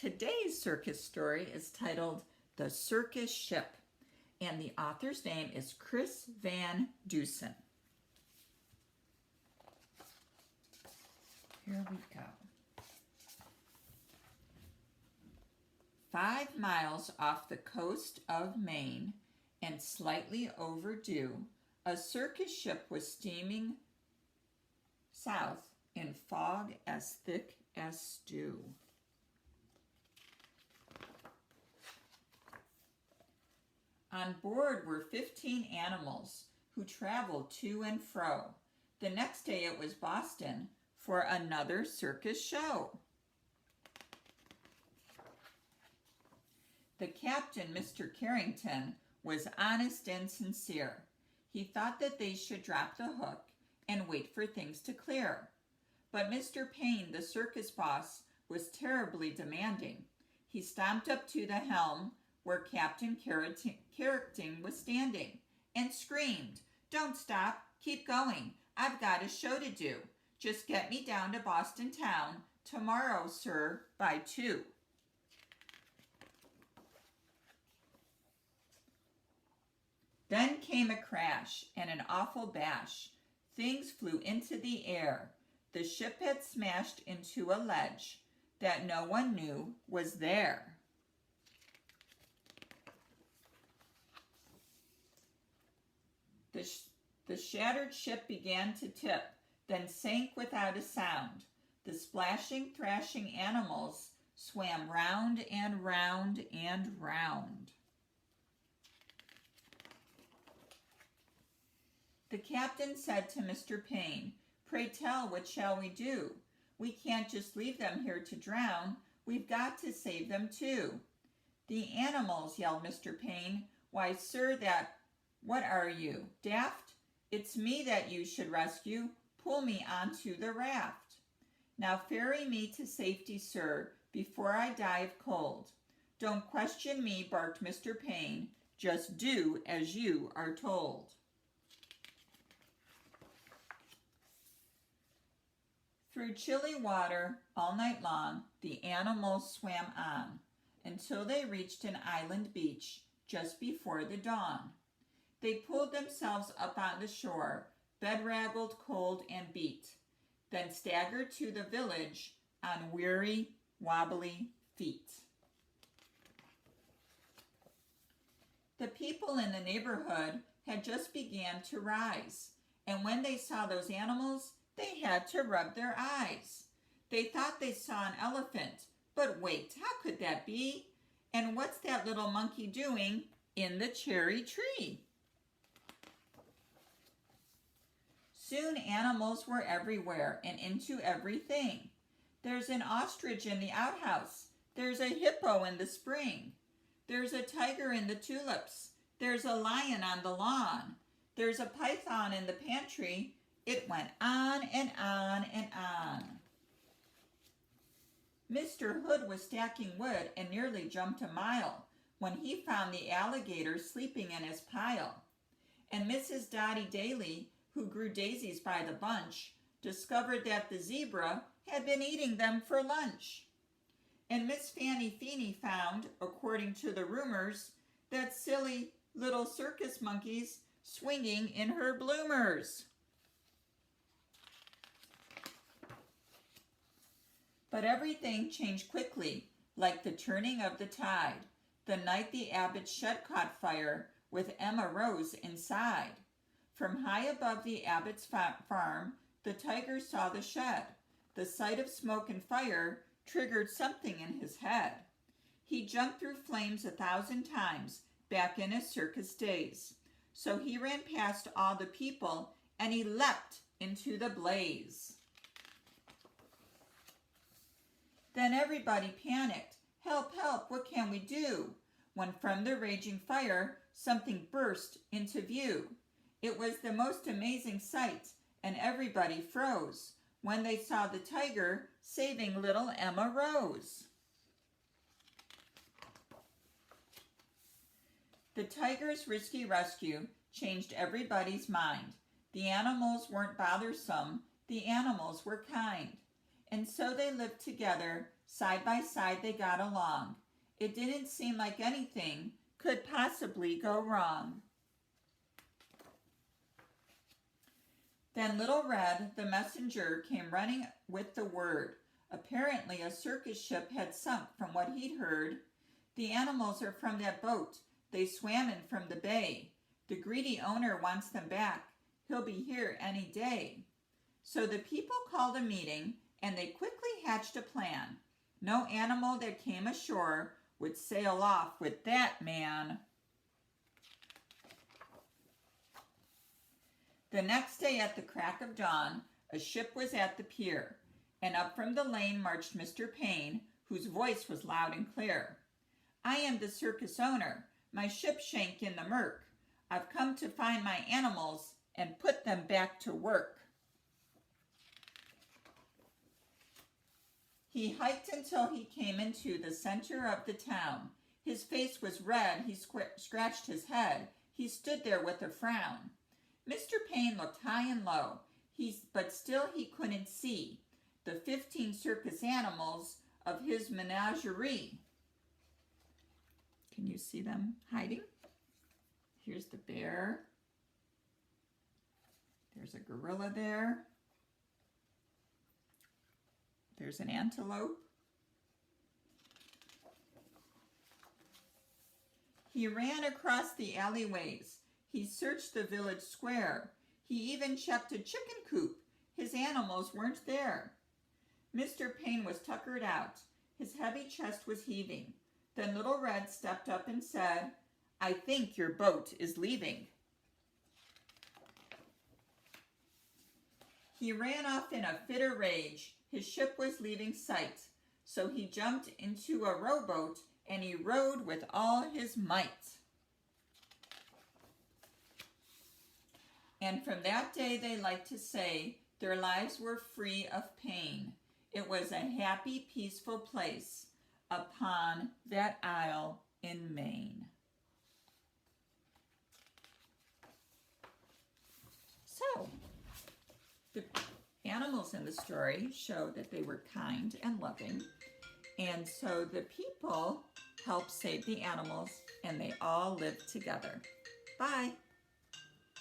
Today's circus story is titled The Circus Ship, and the author's name is Chris Van Dusen. Here we go. 5 miles off the coast of Maine and slightly overdue, a circus ship was steaming south in fog as thick as stew. On board were 15 animals who traveled to and fro. The next day it was Boston for another circus show. The captain, Mr. Carrington, was honest and sincere. He thought that they should drop the hook and wait for things to clear. But Mr. Payne, the circus boss, was terribly demanding. He stomped up to the helm where Captain Carrington was standing and screamed, "Don't stop, keep going. I've got a show to do. Just get me down to Boston town tomorrow, sir, by 2. Then came a crash and an awful bash. Things flew into the air. The ship had smashed into a ledge that no one knew was there. The shattered ship began to tip, then sank without a sound. The splashing, thrashing animals swam round and round and round. The captain said to Mr. Payne, "Pray tell, what shall we do? We can't just leave them here to drown. We've got to save them too." "The animals," yelled Mr. Payne. "Why, sir, what are you, daft? It's me that you should rescue. Pull me onto the raft." "Now ferry me to safety, sir, before I die of cold." "Don't question me," barked Mr. Payne. "Just do as you are told." Through chilly water all night long, the animals swam on until they reached an island beach just before the dawn. They pulled themselves up on the shore, bedraggled, cold, and beat, then staggered to the village on weary, wobbly feet. The people in the neighborhood had just began to rise, and when they saw those animals, they had to rub their eyes. They thought they saw an elephant, but wait, how could that be? And what's that little monkey doing in the cherry tree? Soon animals were everywhere and into everything. There's an ostrich in the outhouse. There's a hippo in the spring. There's a tiger in the tulips. There's a lion on the lawn. There's a python in the pantry. It went on and on and on. Mr. Hood was stacking wood and nearly jumped a mile when he found the alligator sleeping in his pile. And Mrs. Dotty Daly, who grew daisies by the bunch, discovered that the zebra had been eating them for lunch. And Miss Fanny Feeney found, according to the rumors, that silly little circus monkeys swinging in her bloomers. But everything changed quickly, like the turning of the tide, the night the Abbott shed caught fire with Emma Rose inside. From high above the Abbott's farm, the tiger saw the shed. The sight of smoke and fire triggered something in his head. He jumped through flames 1,000 times back in his circus days. So he ran past all the people and he leapt into the blaze. Then everybody panicked. "Help, help, what can we do?" When from the raging fire, something burst into view. It was the most amazing sight, and everybody froze when they saw the tiger saving little Emma Rose. The tiger's risky rescue changed everybody's mind. The animals weren't bothersome, the animals were kind. And so they lived together, Side by side they got along. It didn't seem like anything could possibly go wrong. Then Little Red, the messenger, came running with the word. Apparently a circus ship had sunk from what he'd heard. The animals are from that boat. They swam in from the bay. The greedy owner wants them back. He'll be here any day. So the people called a meeting, and they quickly hatched a plan. No animal that came ashore would sail off with that man. The next day at the crack of dawn, a ship was at the pier, and up from the lane marched Mr. Payne, whose voice was loud and clear. I am the circus owner. My ship sank in the murk. I've come to find my animals and put them back to work. He hiked until he came into the center of the town. His face was red. He scratched his head. He stood there with a frown. Mr. Payne looked high and low, but still he couldn't see the 15 circus animals of his menagerie. Can you see them hiding? Here's the bear. There's a gorilla there. There's an antelope. He ran across the alleyways. He searched the village square. He even checked a chicken coop. His animals weren't there. Mr. Payne was tuckered out. His heavy chest was heaving. Then Little Red stepped up and said, I think your boat is leaving. He ran off in a fit of rage. His ship was leaving sight. So he jumped into a rowboat and he rowed with all his might. And from that day, they like to say, their lives were free of pain. It was a happy, peaceful place upon that isle in Maine. So, the animals in the story show that they were kind and loving. And so the people helped save the animals, and they all lived together. Bye.